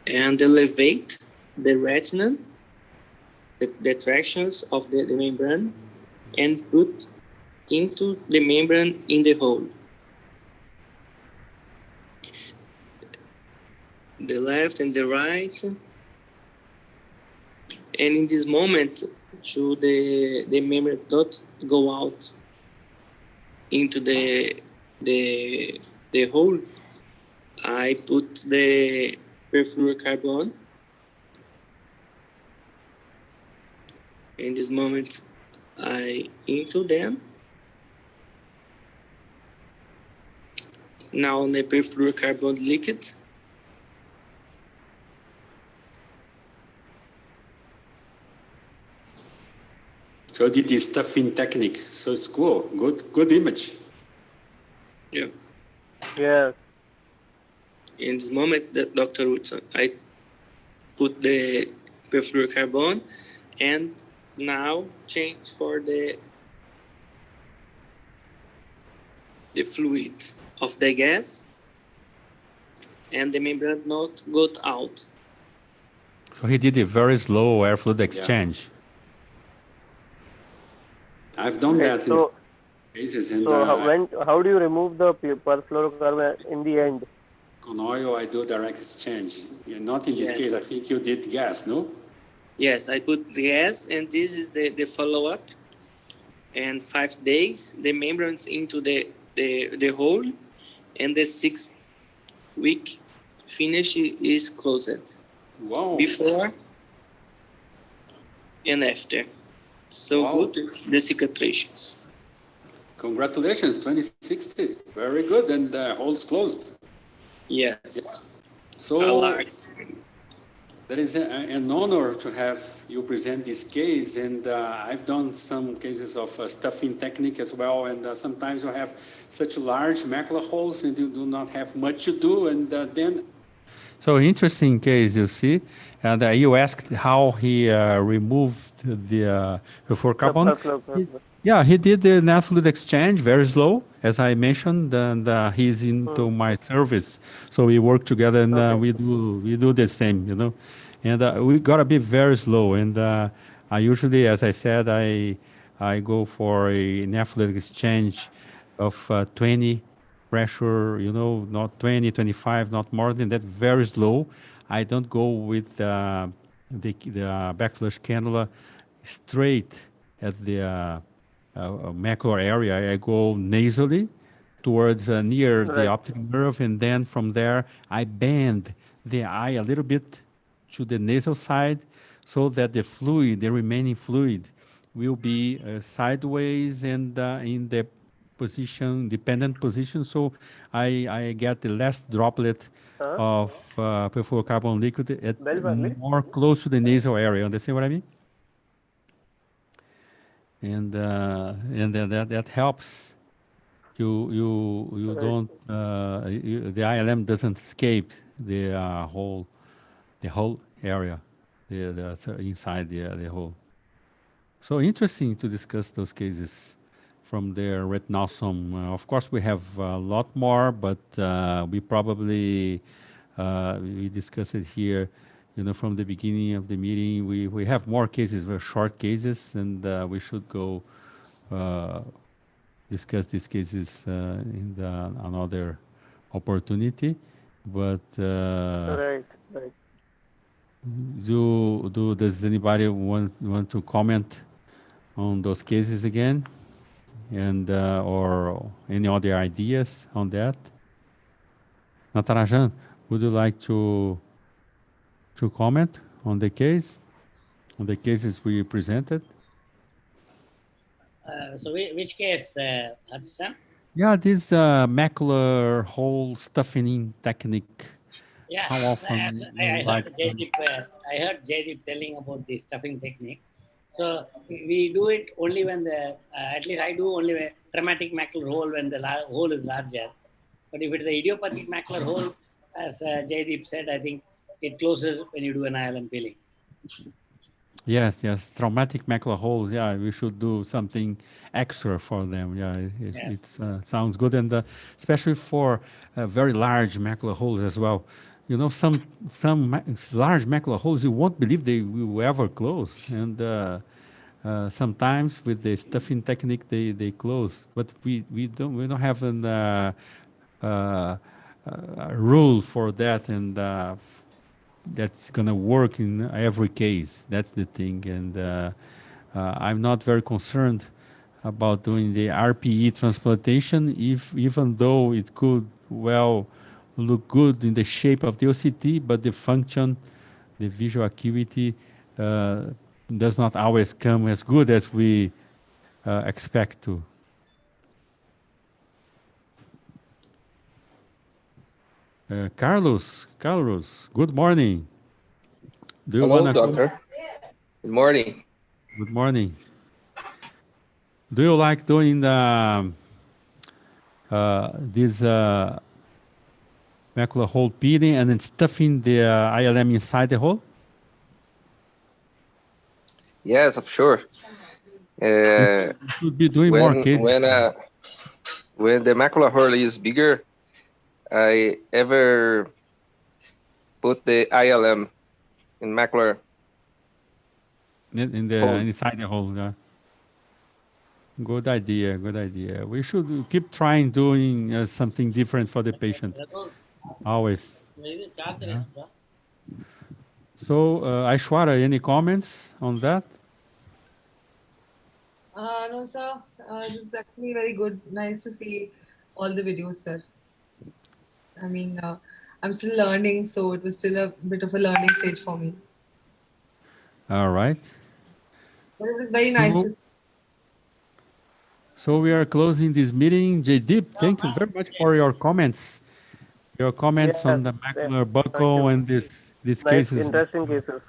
and elevate the retina, the tractions of the membrane, and put into the membrane in the hole. The left and the right. And in this moment, should the membrane not go out into the hole, I put the perfluorocarbon. In this moment, I into them. Now the perfluorocarbon liquid. So it is stuffing technique. So it's cool. Good image. Yeah. Yes. In this moment, Dr. Woodson, I put the perfluorocarbon and now change for the fluid of the gas and the membrane not got out. So he did a very slow air fluid exchange. I've done Right. that in So, cases, and how do you remove the perfluorocarbon in the end? on oil I do direct exchange. Not in this Yes. case. I think you did gas, no? Yes, I put the gas, and this is the follow-up. And 5 days, the membranes into the hole, and the 6-week finish is closed. Wow. Before and after. So Wow. good, the cicatrizations. Congratulations, 2060. Very good, and the hole's closed. Yes. So that is an honor to have you present this case, and I've done some cases of stuffing technique as well, and sometimes you have such large macula holes and you do not have much to do, and then... So interesting case, you see, and you asked how he removed the perfluorocarbon. Yeah, he did the air fluid exchange very slow, as I mentioned, and he's into my service, so we work together, and we do the same, you know, and we gotta be very slow. And I usually, as I said, I go for an air fluid exchange of 20 pressure, you know, not 20, 25, not more than that, very slow. I don't go with the backflush cannula straight at the macular area. I go nasally towards near the optic nerve, and then from there I bend the eye a little bit to the nasal side so that the fluid, the remaining fluid, will be sideways and in the position, dependent position. So I get the last droplet of perfluorocarbon liquid at more close to the nasal area. Understand what I mean? And then that helps. You don't the ILM doesn't escape the whole area, the inside the hole. So interesting to discuss those cases from their Retinawesome. Of course, we have a lot more, but we probably we discuss it here. You know, from the beginning of the meeting, we have more cases, very short cases, and we should go discuss these cases in another opportunity. But right. Does anybody want to comment on those cases again, and or any other ideas on that? Natarajan, would you like to comment on the cases we presented? So which case, Hudson? Yeah, this macular hole stuffing technique. Yeah, how often I heard Jaydeep telling about the stuffing technique. So we do it only when at least I do only a traumatic macular hole when the hole is larger. But if it is the idiopathic macular hole, as Jaydeep said, I think it closes when you do an ILM peeling. Yes, traumatic macular holes. Yeah, we should do something extra for them. Yeah, it sounds good, and especially for very large macular holes as well. You know, some large macular holes, you won't believe they will ever close, and sometimes with the stuffing technique they close, but we don't have a rule for that, and that's gonna work in every case. That's the thing, and I'm not very concerned about doing the RPE transplantation, even though it could well look good in the shape of the OCT, but the function, the visual acuity, does not always come as good as we expect to. Carlos, good morning. Do you Hello, doctor. Good morning. Good morning. Do you like doing the this macular hole peeling and then stuffing the ILM inside the hole? Yes, of sure. You should be doing more cases. When the macular hole is bigger, I ever put the ILM in macular. In the Hole. inside the hole. Yeah. Good idea. Good idea. We should keep trying doing something different for the patient. Always. Yeah. So, Aishwarya, any comments on that? No, sir. This is actually very good. Nice to see all the videos, sir. I mean, I'm still learning, so it was still a bit of a learning stage for me. All right. But it was very nice to see. So we are closing this meeting. Jaydeep, thank you very much for your comments. Your comments on the macular buckle and these Nice, cases. interesting cases.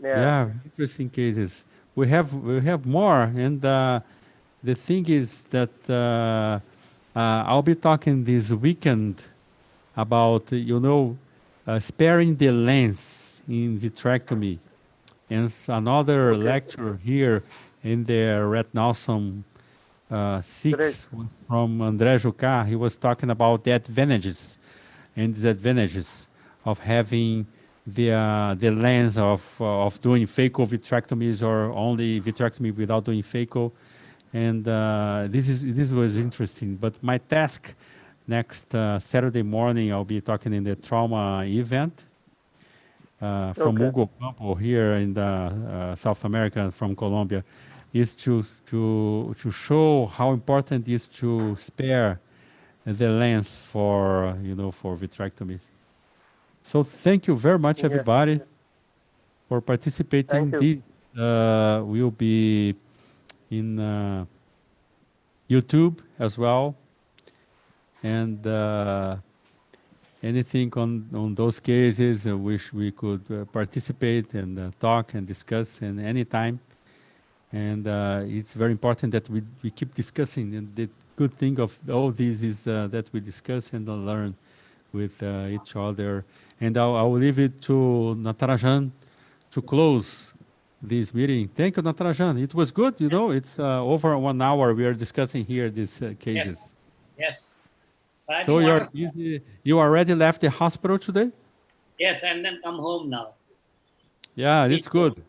Yeah, interesting cases. We have more, and the thing is that I'll be talking this weekend about sparing the lens in vitrectomy, and another lecture here in the Retinawesome 6 from André Jucá. He was talking about the advantages and disadvantages of having the lens of doing phaco vitrectomies or only vitrectomy without doing phaco, and this was interesting. But my task next Saturday morning, I'll be talking in the trauma event from Hugo Campo here in the South America, from Colombia, is to show how important it is to spare the lens for for vitrectomies. So thank you very much, everybody, for participating. This will be in YouTube as well, and anything on those cases, I wish we could participate and talk and discuss in any time. And it's very important that we keep discussing. And the good thing of all this is that we discuss and learn with each other. And I will leave it to Natarajan to close this meeting. Thank you, Natarajan. It was good. It's over 1 hour we are discussing here these cases. Yes. But So you already left the hospital today? Yes, and then come home now. Yeah, it's good.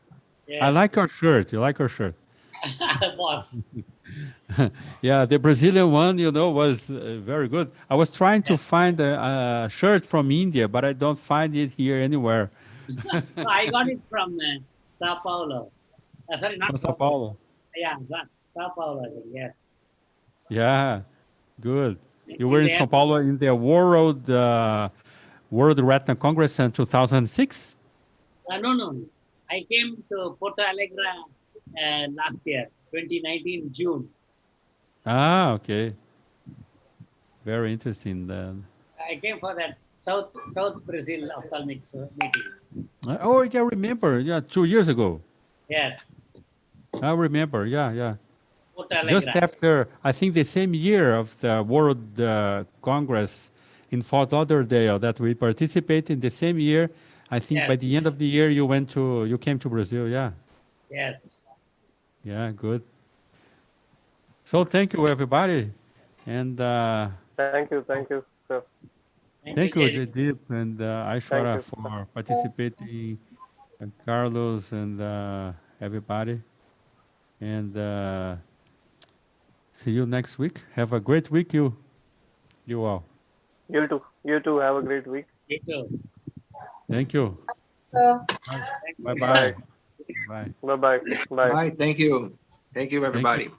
I like your shirt. You like your shirt? Boss. Yeah, the Brazilian one, was very good. I was trying to find a shirt from India, but I don't find it here anywhere. No, I got it from Sao Paulo. Sorry, not From Sao Paulo. Yeah, Sao Paulo, I think, yes. Yeah, good. You were in Sao Paulo in the World Retina Congress in 2006? No. I came to Porto Alegre last year, 2019, June. Ah, okay. Very interesting then. I came for that South Brazil ophthalmics meeting. Oh, yeah, I remember. Yeah, 2 years ago. Yes. I remember. Yeah. Porto Alegre. Just after, I think the same year of the World Congress in Fort Lauderdale that we participated in the same year. I think by the end of the year you came to Brazil. Yeah. Yes. Yeah, good. So thank you, everybody, and thank you, sir. Thank you, Jaydeep and Aishwarya for participating, and Carlos and everybody, and see you next week. Have a great week, you all. You too. Have a great week. You too. Thank you. Bye. Bye. Bye. Bye. Bye. Bye. Thank you. Thank you, everybody.